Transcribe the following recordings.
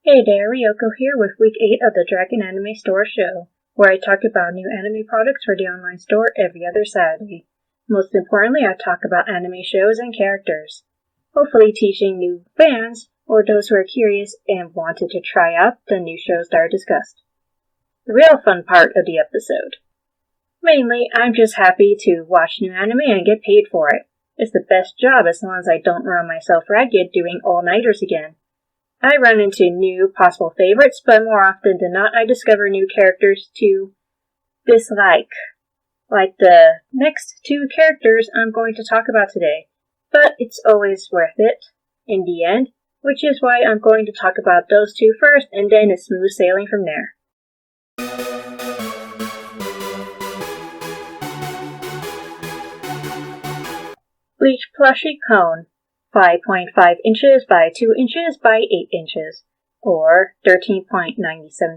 Hey there, Ryoko here with week 8 of the Dragon Anime Store show, where I talk about new anime products for the online store every other Saturday. Most importantly, I talk about anime shows and characters, hopefully teaching new fans or those who are curious and wanted to try out the new shows that are discussed. The real fun part of the episode. Mainly, I'm just happy to watch new anime and get paid for it. It's the best job as long as I don't run myself ragged doing all-nighters again. I run into new possible favorites, but more often than not, I discover new characters to dislike. Like the next two characters I'm going to talk about today. But it's always worth it, in the end, which is why I'm going to talk about those two first, and then it's smooth sailing from there. Bleach Plushie Cone. 5.5 inches by 2 inches by 8 inches, or 13.97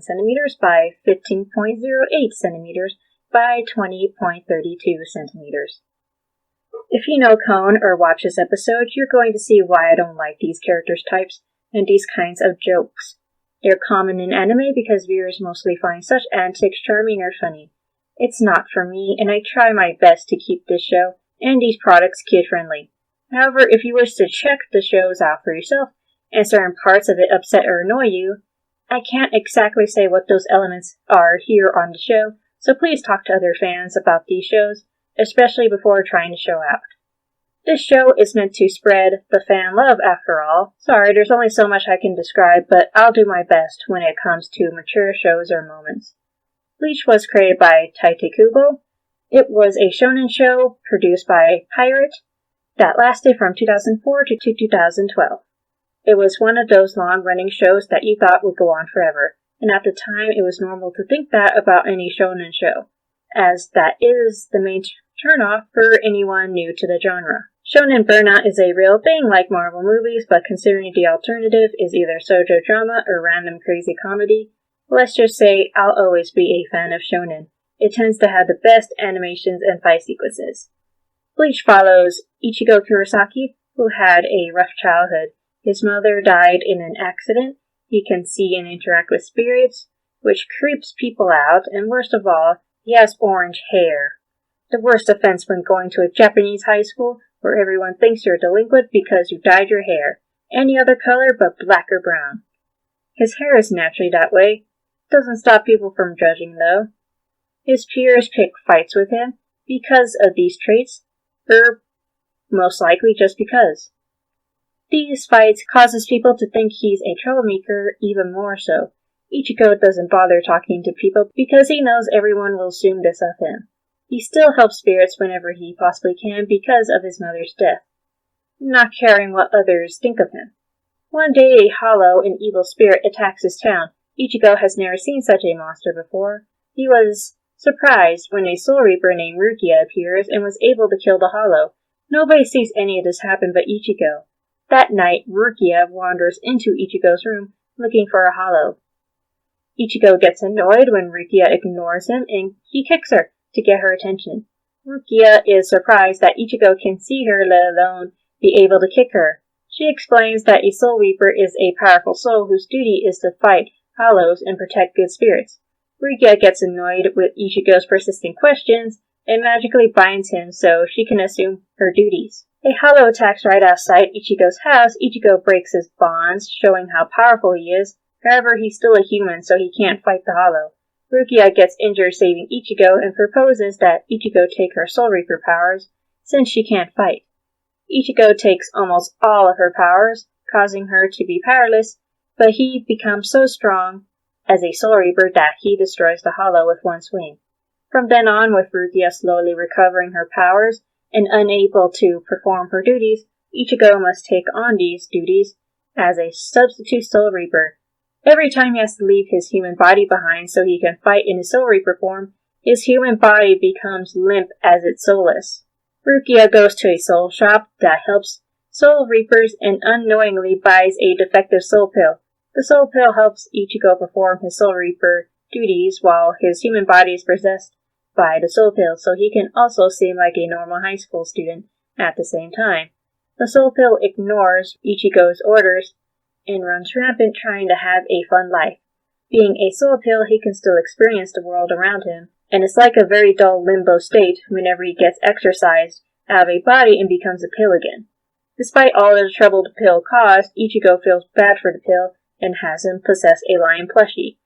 centimeters by 15.08 centimeters by 20.32 centimeters. If you know Cone or watch this episode, you're going to see why I don't like these characters types and these kinds of jokes. They're common in anime because viewers mostly find such antics charming or funny. It's not for me, and I try my best to keep this show and these products kid-friendly. However, if you wish to check the shows out for yourself, and certain parts of it upset or annoy you, I can't exactly say what those elements are here on the show, so please talk to other fans about these shows, especially before trying the show out. This show is meant to spread the fan love after all. Sorry, there's only so much I can describe, but I'll do my best when it comes to mature shows or moments. Bleach was created by Tite Kubo. It was a shonen show produced by Pirate that lasted from 2004 to 2012. It was one of those long-running shows that you thought would go on forever, and at the time it was normal to think that about any shonen show, as that is the main turnoff for anyone new to the genre. Shonen burnout is a real thing like Marvel movies, but considering the alternative is either shoujo drama or random crazy comedy, let's just say I'll always be a fan of shonen. It tends to have the best animations and fight sequences. Bleach follows Ichigo Kurosaki, who had a rough childhood. His mother died in an accident. He can see and interact with spirits, which creeps people out, and worst of all, he has orange hair. The worst offense when going to a Japanese high school, where everyone thinks you're delinquent because you dyed your hair, any other color but black or brown. His hair is naturally that way. Doesn't stop people from judging, though. His peers pick fights with him because of these traits, or most likely just because. These fights causes people to think he's a troublemaker even more so. Ichigo doesn't bother talking to people because he knows everyone will assume this of him. He still helps spirits whenever he possibly can because of his mother's death, not caring what others think of him. One day a hollow and evil spirit attacks his town. Ichigo has never seen such a monster before. He was surprised when a Soul Reaper named Rukia appears and was able to kill the hollow. Nobody sees any of this happen but Ichigo. That night, Rukia wanders into Ichigo's room looking for a hollow. Ichigo gets annoyed when Rukia ignores him and he kicks her to get her attention. Rukia is surprised that Ichigo can see her, let alone be able to kick her. She explains that a Soul Reaper is a powerful soul whose duty is to fight hollows and protect good spirits. Rukia gets annoyed with Ichigo's persistent questions and magically binds him so she can assume her duties. A hollow attacks right outside Ichigo's house. Ichigo breaks his bonds, showing how powerful he is. However, he's still a human, so he can't fight the hollow. Rukia gets injured saving Ichigo and proposes that Ichigo take her Soul Reaper powers, since she can't fight. Ichigo takes almost all of her powers, causing her to be powerless, but he becomes so strong as a Soul Reaper that he destroys the hollow with one swing. From then on, with Rukia slowly recovering her powers and unable to perform her duties, Ichigo must take on these duties as a substitute Soul Reaper. Every time he has to leave his human body behind so he can fight in his Soul Reaper form, his human body becomes limp as it's soulless. Rukia goes to a soul shop that helps Soul Reapers and unknowingly buys a defective soul pill. The soul pill helps Ichigo perform his Soul Reaper duties while his human body is possessed by the soul pill, so he can also seem like a normal high school student at the same time. The soul pill ignores Ichigo's orders and runs rampant trying to have a fun life. Being a soul pill, he can still experience the world around him, and it's like a very dull limbo state whenever he gets exorcised out of a body and becomes a pill again. Despite all the trouble the pill caused, Ichigo feels bad for the pill and has him possess a lion plushie.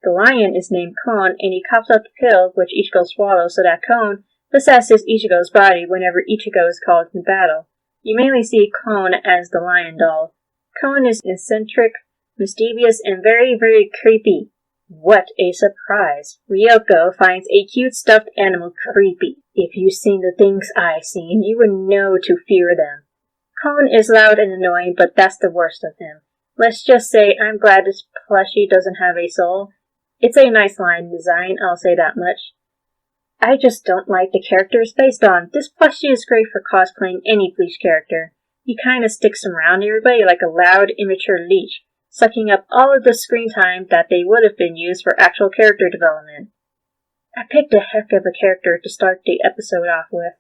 The lion is named Kon, and he coughs up the pill, which Ichigo swallows so that Kon possesses Ichigo's body whenever Ichigo is called in battle. You mainly see Kon as the lion doll. Kon is eccentric, mischievous, and very, very creepy. What a surprise! Ryoko finds a cute stuffed animal creepy. If you've seen the things I've seen, you would know to fear them. Kon is loud and annoying, but that's the worst of him. Let's just say I'm glad this plushie doesn't have a soul. It's a nice line design, I'll say that much. I just don't like the character it's based on. This plushie is great for cosplaying any Bleach character. He kinda sticks around everybody like a loud, immature leech, sucking up all of the screen time that they would have been used for actual character development. I picked a heck of a character to start the episode off with.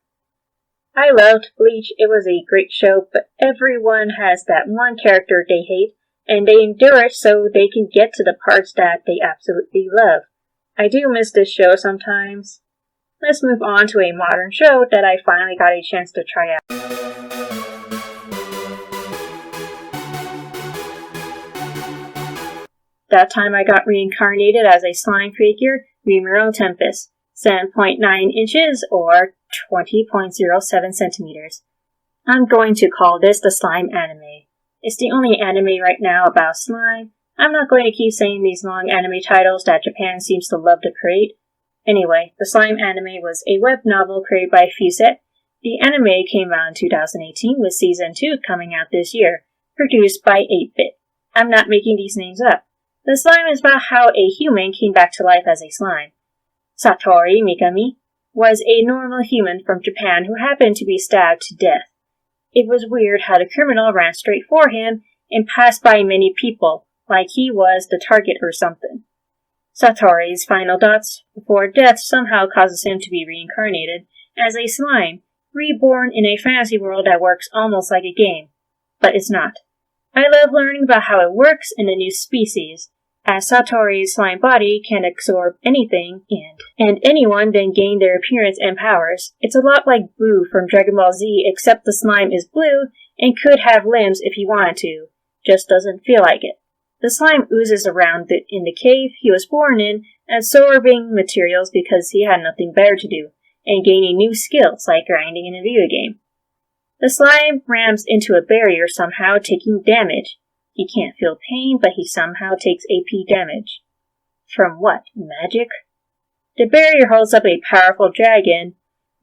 I loved Bleach, it was a great show, but everyone has that one character they hate, and they endure it so they can get to the parts that they absolutely love. I do miss this show sometimes. Let's move on to a modern show that I finally got a chance to try out. That time I got reincarnated as a slime figure, Rimuru Tempest, 7.9 inches or 20.07 centimeters. I'm going to call this the slime anime. It's the only anime right now about slime. I'm not going to keep saying these long anime titles that Japan seems to love to create. Anyway, the slime anime was a web novel created by Fusette. The anime came out in 2018 with season 2 coming out this year, produced by 8-Bit. I'm not making these names up. The slime is about how a human came back to life as a slime. Satori Mikami was a normal human from Japan who happened to be stabbed to death. It was weird how the criminal ran straight for him and passed by many people, like he was the target or something. Satori's final thoughts before death somehow causes him to be reincarnated as a slime, reborn in a fantasy world that works almost like a game. But it's not. I love learning about how it works in a new species, as Satori's slime body can absorb anything and anyone then gain their appearance and powers. It's a lot like Boo from Dragon Ball Z, except the slime is blue and could have limbs if he wanted to, just doesn't feel like it. The slime oozes around in the cave he was born in, absorbing materials because he had nothing better to do, and gaining new skills like grinding in a video game. The slime rams into a barrier somehow, taking damage. He can't feel pain, but he somehow takes AP damage. From what? Magic? The barrier holds up a powerful dragon,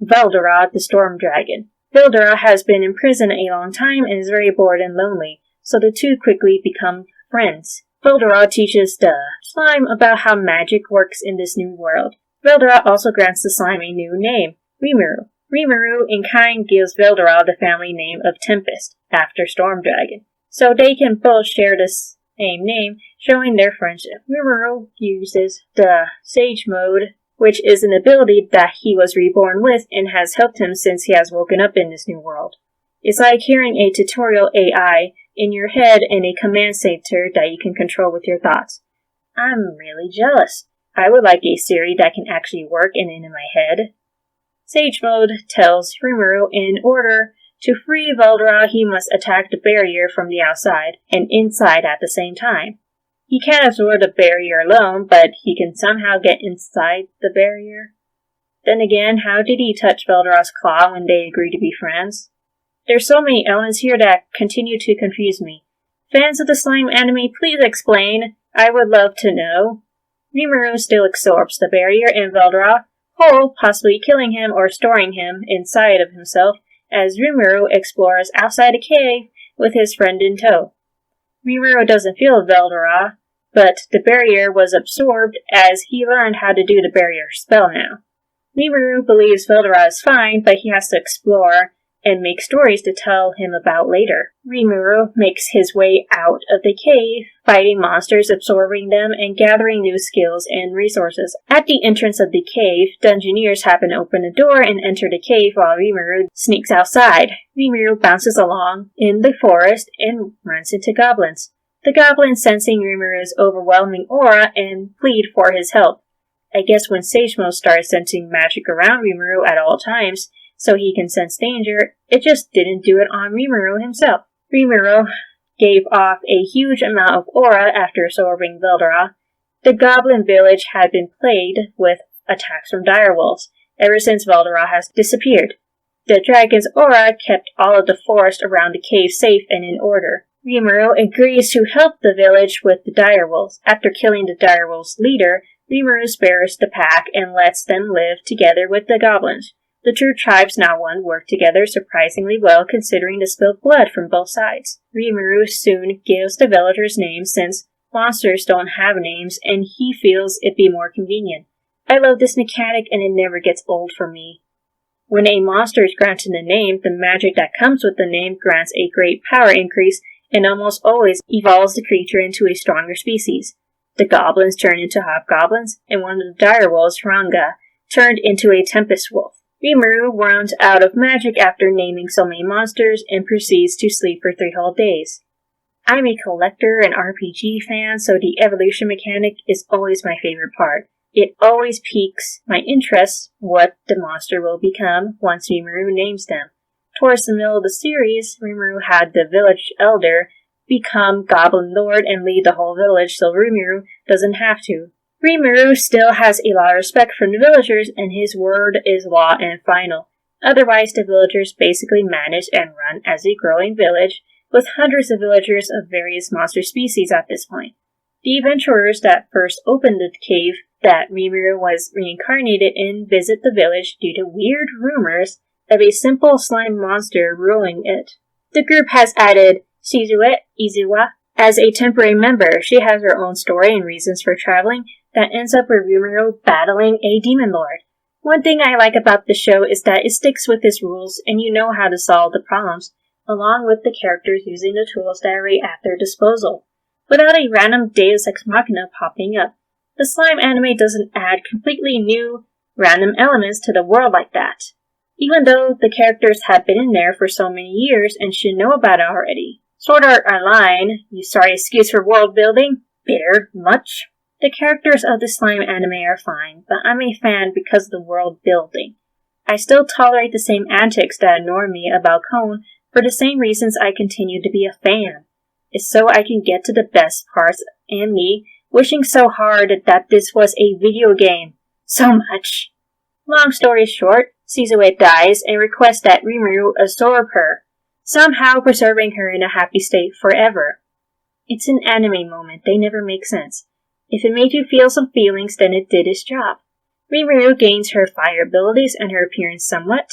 Veldora the Storm Dragon. Veldora has been in prison a long time and is very bored and lonely, so the two quickly become friends. Veldora teaches the slime about how magic works in this new world. Veldora also grants the slime a new name, Rimuru. Rimuru in kind gives Veldora the family name of Tempest, after Storm Dragon, so they can both share the same name, showing their friendship. Rimuru uses the Sage Mode, which is an ability that he was reborn with and has helped him since he has woken up in this new world. It's like hearing a tutorial AI in your head and a command center that you can control with your thoughts. I'm really jealous. I would like a Siri that can actually work and in my head. Sage Mode tells Rimuru in order to free Veldora he must attack the barrier from the outside and inside at the same time. He can't absorb the barrier alone, but he can somehow get inside the barrier. Then again, how did he touch Veldora's claw when they agreed to be friends? There's so many elements here that continue to confuse me. Fans of the slime anime, please explain. I would love to know. Rimuru still absorbs the barrier in Veldora, whole, possibly killing him or storing him inside of himself as Rimuru explores outside a cave with his friend in tow. Rimuru doesn't feel Veldora, but the barrier was absorbed as he learned how to do the barrier spell now. Rimuru believes Veldora is fine, but he has to explore and make stories to tell him about later. Rimuru makes his way out of the cave, fighting monsters, absorbing them, and gathering new skills and resources. At the entrance of the cave, Dungeoneers happen to open a door and enter the cave while Rimuru sneaks outside. Rimuru bounces along in the forest and runs into goblins. The goblins, sensing Rimuru's overwhelming aura, and plead for his help. I guess when Sagemo started sensing magic around Rimuru at all times, so he can sense danger, it just didn't do it on Rimuru himself. Rimuru gave off a huge amount of aura after absorbing Veldora. The goblin village had been plagued with attacks from direwolves ever since Veldora has disappeared. The dragon's aura kept all of the forest around the cave safe and in order. Rimuru agrees to help the village with the direwolves. After killing the direwolves' leader, Rimuru spares the pack and lets them live together with the goblins. The two tribes, now one, work together surprisingly well considering the spilled blood from both sides. Rimuru soon gives the villagers names since monsters don't have names and he feels it'd be more convenient. I love this mechanic and it never gets old for me. When a monster is granted a name, the magic that comes with the name grants a great power increase and almost always evolves the creature into a stronger species. The goblins turn into hobgoblins, and one of the direwolves, Ranga, turned into a tempest wolf. Rimuru runs out of magic after naming so many monsters and proceeds to sleep for 3 whole days. I'm a collector and RPG fan, so the evolution mechanic is always my favorite part. It always piques my interest what the monster will become once Rimuru names them. Towards the middle of the series, Rimuru had the village elder become Goblin Lord and lead the whole village, so Rimuru doesn't have to. Rimuru still has a lot of respect from the villagers, and his word is law and final. Otherwise, the villagers basically manage and run as a growing village, with hundreds of villagers of various monster species at this point. The adventurers that first opened the cave that Rimuru was reincarnated in visit the village due to weird rumors of a simple slime monster ruling it. The group has added Shizue Izuwa as a temporary member. She has her own story and reasons for traveling that ends up with Rimuru battling a demon lord. One thing I like about the show is that it sticks with its rules and you know how to solve the problems, along with the characters using the tools that are at their disposal, without a random deus ex machina popping up. The slime anime doesn't add completely new, random elements to the world like that, even though the characters have been in there for so many years and should know about it already. Sword Art Online, you sorry excuse for world building? Bitter, much? The characters of the slime anime are fine, but I'm a fan because of the world building. I still tolerate the same antics that annoy me about Cone for the same reasons I continue to be a fan. It's so I can get to the best parts and me wishing so hard that this was a video game. So much. Long story short, Shizue dies and requests that Rimuru absorb her, somehow preserving her in a happy state forever. It's an anime moment, they never make sense. If it made you feel some feelings, then it did its job. Rimuru gains her fire abilities and her appearance somewhat.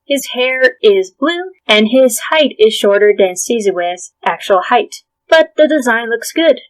His hair is blue, and his height is shorter than Shizue's actual height, but the design looks good.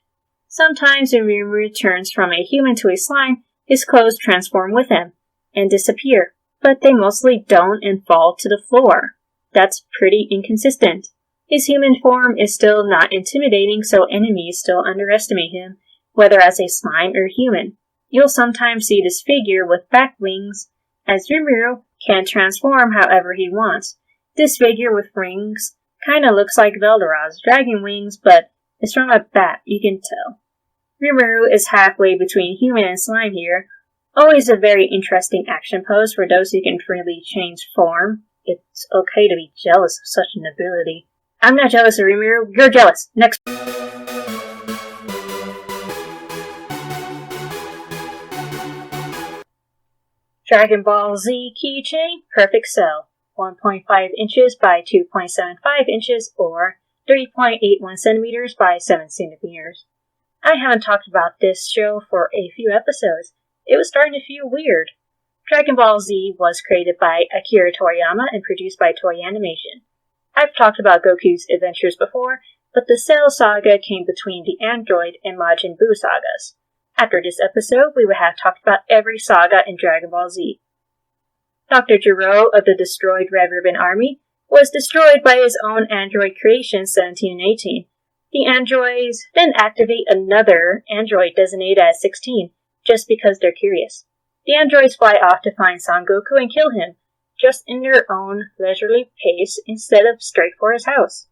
Sometimes when Rimuru turns from a human to a slime, his clothes transform with him and disappear, but they mostly don't and fall to the floor. That's pretty inconsistent. His human form is still not intimidating, so enemies still underestimate him, whether as a slime or human. You'll sometimes see this figure with back wings, as Rimuru can transform however he wants. This figure with rings kinda looks like Veldora's dragon wings, but it's from a bat, you can tell. Rimuru is halfway between human and slime here. Always a very interesting action pose for those who can freely change form. It's okay to be jealous of such an ability. I'm not jealous of Rimuru, you're jealous. Next. Dragon Ball Z Keychain Perfect Cell, 1.5 inches by 2.75 inches or 3.81 centimeters by 7 centimeters. I haven't talked about this show for a few episodes. It was starting to feel weird. Dragon Ball Z was created by Akira Toriyama and produced by Toei Animation. I've talked about Goku's adventures before, but the Cell saga came between the Android and Majin Buu sagas. After this episode, we would have talked about every saga in Dragon Ball Z. Dr. Gero of the destroyed Red Ribbon Army was destroyed by his own android creations 17 and 18. The androids then activate another android designated as 16, just because they're curious. The androids fly off to find Son Goku and kill him, just in their own leisurely pace instead of straight for his house.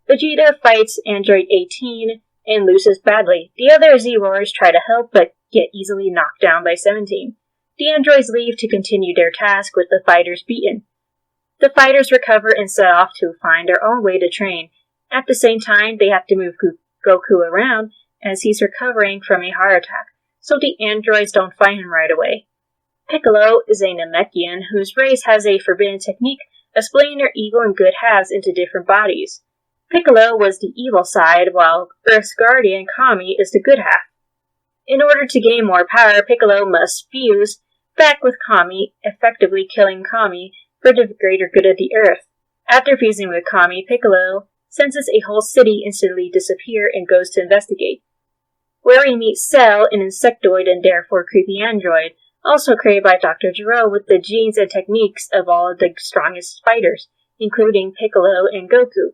Vegeta fights Android 18 and loses badly. The other Z-Warriors try to help but get easily knocked down by 17. The androids leave to continue their task with the fighters beaten. The fighters recover and set off to find their own way to train. At the same time, they have to move Goku around as he's recovering from a heart attack, so the androids don't find him right away. Piccolo is a Namekian whose race has a forbidden technique of splitting their evil and good halves into different bodies. Piccolo was the evil side, while Earth's guardian Kami is the good half. In order to gain more power, Piccolo must fuse back with Kami, effectively killing Kami for the greater good of the Earth. After fusing with Kami, Piccolo senses a whole city instantly disappear and goes to investigate, where he meets Cell, an insectoid and therefore creepy android, also created by Dr. Gero with the genes and techniques of all of the strongest fighters, including Piccolo and Goku.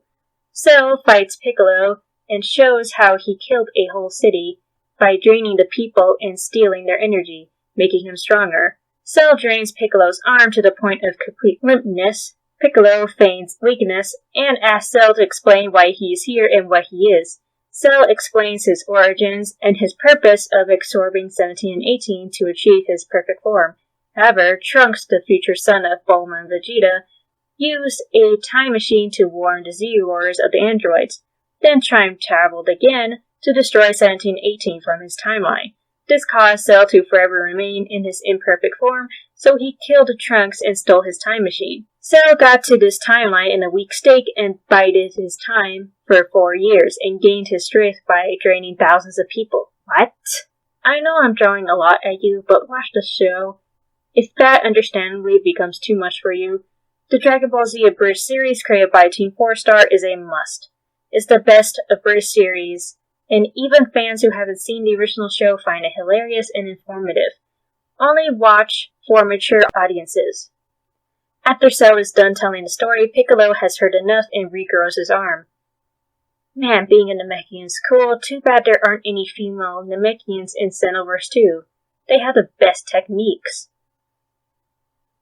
Cell fights Piccolo and shows how he killed a whole city by draining the people and stealing their energy, making him stronger. Cell drains Piccolo's arm to the point of complete limpness. Piccolo feigns weakness and asks Cell to explain why he is here and what he is. Cell explains his origins and his purpose of absorbing 17 and 18 to achieve his perfect form. However, Trunks, the future son of Bulma and Vegeta, used a time machine to warn the Z-Warriors of the androids, then time-traveled again to destroy 17 and 18 from his timeline. This caused Cell to forever remain in his imperfect form, so he killed Trunks and stole his time machine. Cell got to this timeline in a weak state and bided his time for 4 years and gained his strength by draining thousands of people. What? I know I'm throwing a lot at you, but watch the show. If that understandably becomes too much for you, the Dragon Ball Z Abridged series created by Team 4-Star is a must. It's the best abridged series, and even fans who haven't seen the original show find it hilarious and informative. Only watch for mature audiences. After Cell is done telling the story, Piccolo has heard enough and regrows his arm. Man, being a Namekian's cool. Too bad there aren't any female Namekians in Xenoverse 2. They have the best techniques.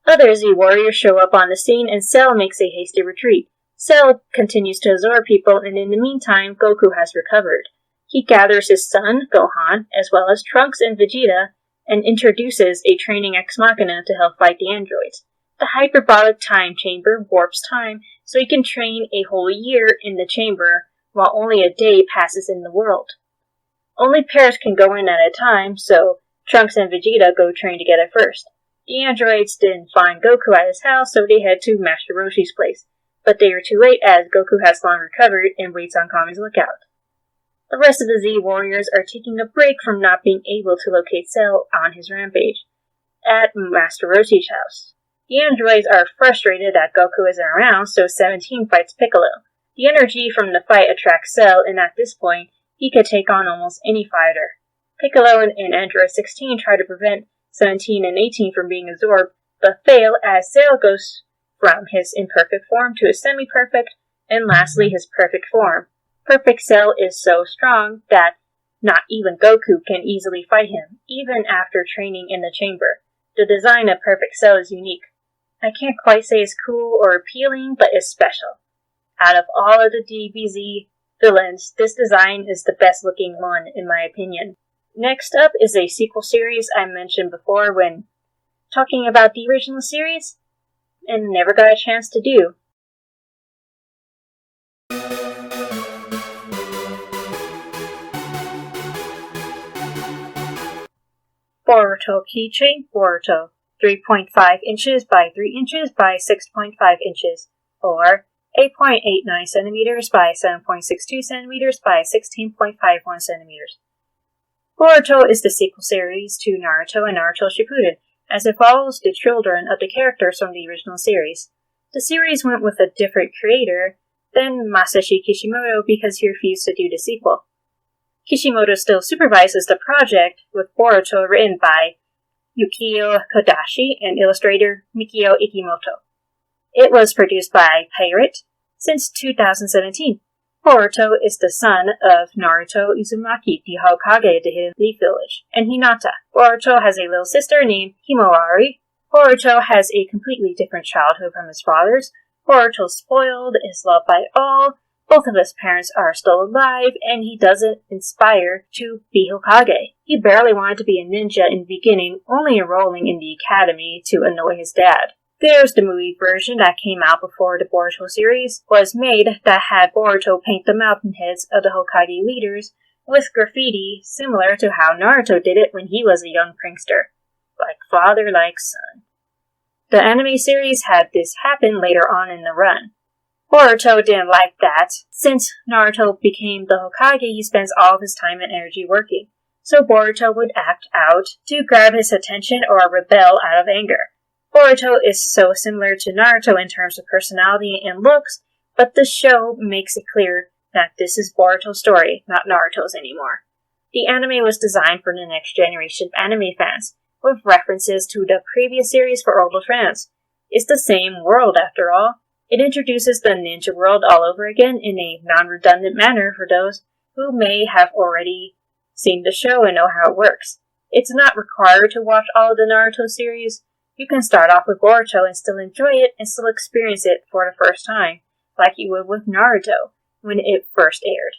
Other Z-Warriors show up on the scene and Cell makes a hasty retreat. Cell continues to absorb people, and in the meantime, Goku has recovered. He gathers his son, Gohan, as well as Trunks and Vegeta, and introduces a training ex-machina to help fight the androids. The hyperbolic time chamber warps time so he can train a whole year in the chamber while only a day passes in the world. Only pairs can go in at a time, so Trunks and Vegeta go train together first. The androids didn't find Goku at his house, so they head to Master Roshi's place, but they are too late as Goku has long recovered and waits on Kami's lookout. The rest of the Z-Warriors are taking a break from not being able to locate Cell on his rampage at Master Roshi's house. The androids are frustrated that Goku isn't around, so 17 fights Piccolo. The energy from the fight attracts Cell, and at this point, he could take on almost any fighter. Piccolo and Android 16 try to prevent 17 and 18 from being absorbed, but fail as Cell goes from his imperfect form to his semi-perfect, and lastly his perfect form. Perfect Cell is so strong that not even Goku can easily fight him, even after training in the chamber. The design of Perfect Cell is unique. I can't quite say it's cool or appealing, but it's special. Out of all of the DBZ villains, this design is the best looking one in my opinion. Next up is a sequel series I mentioned before when talking about the original series, and never got a chance to do. Boruto Keychain Boruto, 3.5 inches by 3 inches by 6.5 inches, or 8.89 centimeters by 7.62 centimeters by 16.51 centimeters. Boruto is the sequel series to Naruto and Naruto Shippuden, as it follows the children of the characters from the original series. The series went with a different creator than Masashi Kishimoto because he refused to do the sequel. Kishimoto still supervises the project, with Boruto written by Yukio Kodashi and illustrator Mikio Ikimoto. It was produced by Pirate since 2017. Boruto is the son of Naruto Uzumaki, the Hokage of the Hidden Leaf Village, and Hinata. Boruto has a little sister named Himawari. Boruto has a completely different childhood from his father's. Boruto's spoiled, is loved by all, both of his parents are still alive, and he doesn't aspire to be Hokage. He barely wanted to be a ninja in the beginning, only enrolling in the academy to annoy his dad. There's the movie version that came out before the Boruto series was made that had Boruto paint the mountain heads of the Hokage leaders with graffiti similar to how Naruto did it when he was a young prankster. Like father, like son. The anime series had this happen later on in the run. Boruto didn't like that. Since Naruto became the Hokage, he spends all of his time and energy working. So Boruto would act out to grab his attention or rebel out of anger. Boruto is so similar to Naruto in terms of personality and looks, but the show makes it clear that this is Boruto's story, not Naruto's anymore. The anime was designed for the next generation of anime fans, with references to the previous series for older fans. It's the same world after all. It introduces the ninja world all over again in a non-redundant manner for those who may have already seen the show and know how it works. It's not required to watch all of the Naruto series. You can start off with Boruto and still enjoy it and still experience it for the first time, like you would with Naruto when it first aired.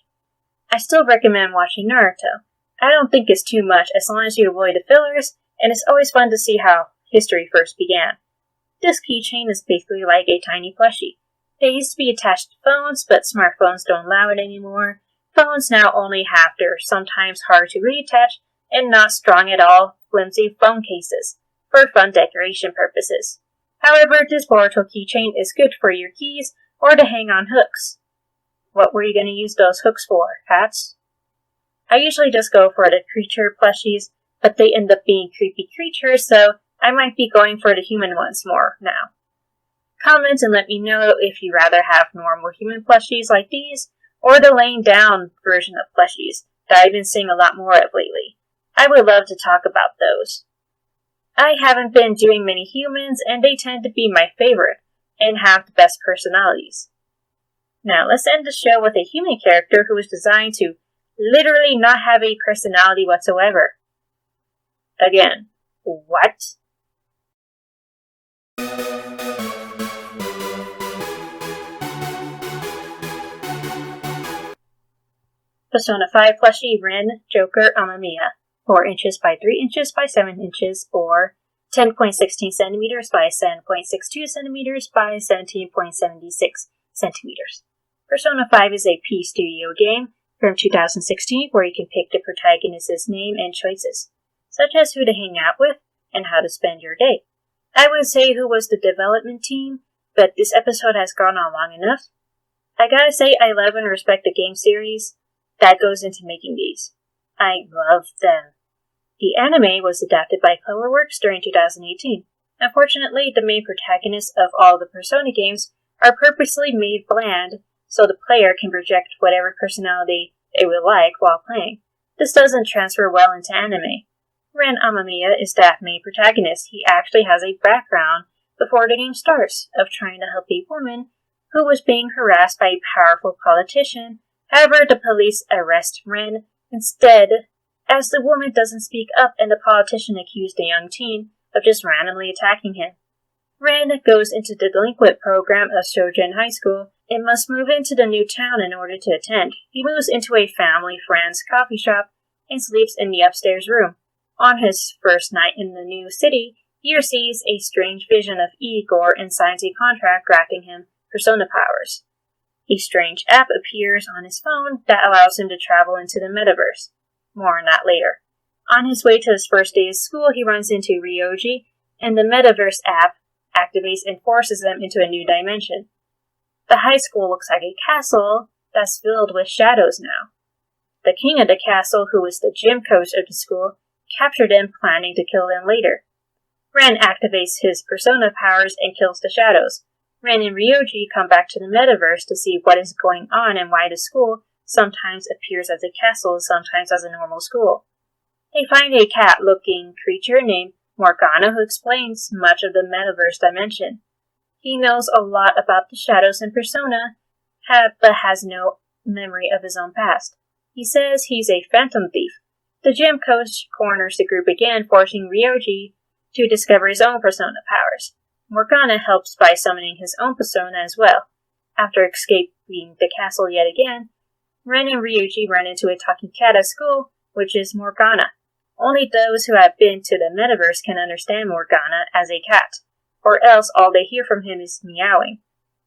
I still recommend watching Naruto. I don't think it's too much as long as you avoid the fillers, and it's always fun to see how history first began. This keychain is basically like a tiny plushie. They used to be attached to phones, but smartphones don't allow it anymore. Phones now only have their sometimes hard to reattach and not strong at all flimsy phone cases for fun decoration purposes. However, this Boruto keychain is good for your keys or to hang on hooks. What were you going to use those hooks for? Hats? I usually just go for the creature plushies, but they end up being creepy creatures, so I might be going for the human ones more now. Comment and let me know if you'd rather have normal human plushies like these, or the laying down version of plushies that I've been seeing a lot more of lately. I would love to talk about those. I haven't been doing many humans, and they tend to be my favorite, and have the best personalities. Now let's end the show with a human character who was designed to literally not have a personality whatsoever. Again, what? Persona 5 plushie Ren Joker Amamiya, 4 inches by 3 inches by 7 inches, or 10.16 centimeters by 7.62 centimeters by 17.76 centimeters. Persona 5 is a P Studio game from 2016 where you can pick the protagonist's name and choices, such as who to hang out with and how to spend your day. I would say who was the development team, but this episode has gone on long enough. I gotta say I love and respect the game series that goes into making these. I love them. The anime was adapted by Cloverworks during 2018. Unfortunately, the main protagonists of all the Persona games are purposely made bland so the player can project whatever personality they would like while playing. This doesn't transfer well into anime. Ren Amamiya is that main protagonist. He actually has a background before the game starts of trying to help a woman who was being harassed by a powerful politician. However, the police arrest Ren instead, as the woman doesn't speak up and the politician accused the young teen of just randomly attacking him. Ren goes into the delinquent program of Shoujen High School and must move into the new town in order to attend. He moves into a family friend's coffee shop and sleeps in the upstairs room. On his first night in the new city, he receives a strange vision of Igor and signs a contract granting him persona powers. A strange app appears on his phone that allows him to travel into the metaverse. More on that later. On his way to his first day of school, he runs into Ryoji, and the metaverse app activates and forces them into a new dimension. The high school looks like a castle that's filled with shadows now. The king of the castle, who is the gym coach of the school, captured him, planning to kill him later. Ren activates his persona powers and kills the shadows. Ren and Ryoji come back to the metaverse to see what is going on and why the school sometimes appears as a castle, sometimes as a normal school. They find a cat-looking creature named Morgana who explains much of the metaverse dimension. He knows a lot about the shadows and persona, but has no memory of his own past. He says he's a phantom thief. The gym coach corners the group again, forcing Ryoji to discover his own persona powers. Morgana helps by summoning his own persona as well. After escaping the castle yet again, Ren and Ryoji run into a talking cat at school, which is Morgana. Only those who have been to the metaverse can understand Morgana as a cat, or else all they hear from him is meowing.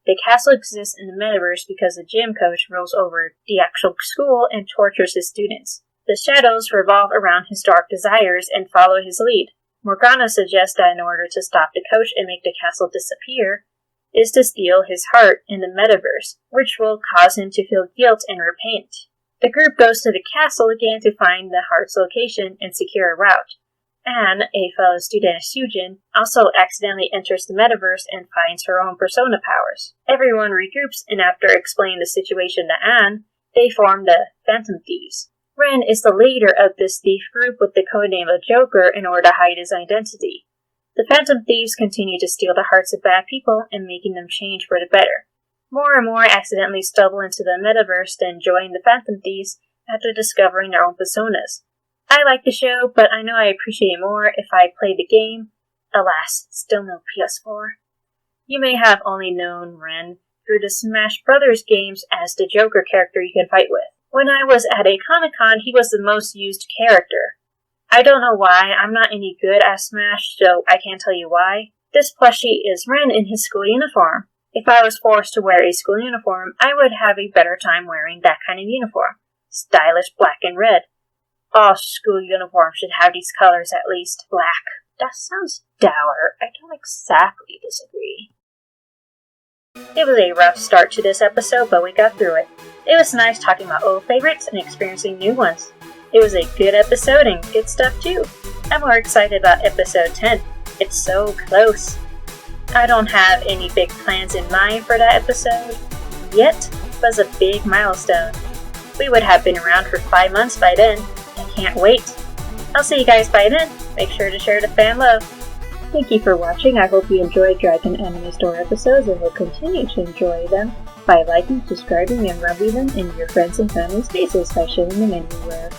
The castle exists in the metaverse because the gym coach rules over the actual school and tortures his students. The shadows revolve around his dark desires and follow his lead. Morgana suggests that in order to stop the coach and make the castle disappear, is to steal his heart in the metaverse, which will cause him to feel guilt and repent. The group goes to the castle again to find the heart's location and secure a route. Anne, a fellow student at Sujin, also accidentally enters the metaverse and finds her own persona powers. Everyone regroups, and after explaining the situation to Anne, they form the Phantom Thieves. Ren is the leader of this thief group with the codename of Joker in order to hide his identity. The Phantom Thieves continue to steal the hearts of bad people and making them change for the better. More and more accidentally stumble into the metaverse, then join the Phantom Thieves after discovering their own personas. I like the show, but I know I appreciate it more if I played the game. Alas, still no PS4. You may have only known Ren through the Smash Brothers games as the Joker character you can fight with. When I was at a Comic-Con, he was the most used character. I don't know why, I'm not any good at Smash, so I can't tell you why. This plushie is Ren in his school uniform. If I was forced to wear a school uniform, I would have a better time wearing that kind of uniform. Stylish black and red. All school uniforms should have these colors at least. Black. That sounds dour. I don't exactly disagree. It was a rough start to this episode, but we got through it. It was nice talking about old favorites and experiencing new ones. It was a good episode and good stuff too. I'm more excited about episode 10. It's so close. I don't have any big plans in mind for that episode yet, but it's a big milestone. We would have been around for 5 months by then. I can't wait. I'll see you guys by then. Make sure to share the fan love. Thank you for watching. I hope you enjoyed Dragon Anime Store episodes and will continue to enjoy them by liking, subscribing, and rubbing them in your friends and family's faces by sharing them anywhere.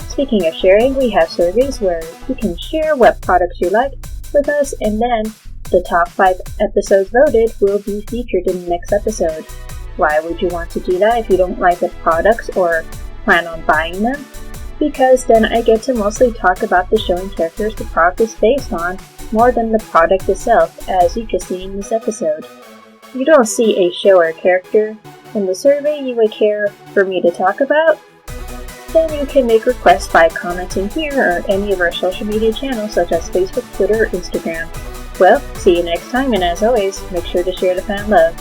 Speaking of sharing, we have surveys where you can share what products you like with us, and then the top 5 episodes voted will be featured in the next episode. Why would you want to do that if you don't like the products or plan on buying them? Because then I get to mostly talk about the show and characters the product is based on more than the product itself, as you just seen in this episode. If you don't see a show or character in the survey you would care for me to talk about, then you can make requests by commenting here or any of our social media channels such as Facebook, Twitter, or Instagram. Well, see you next time, and as always, make sure to share the fan love.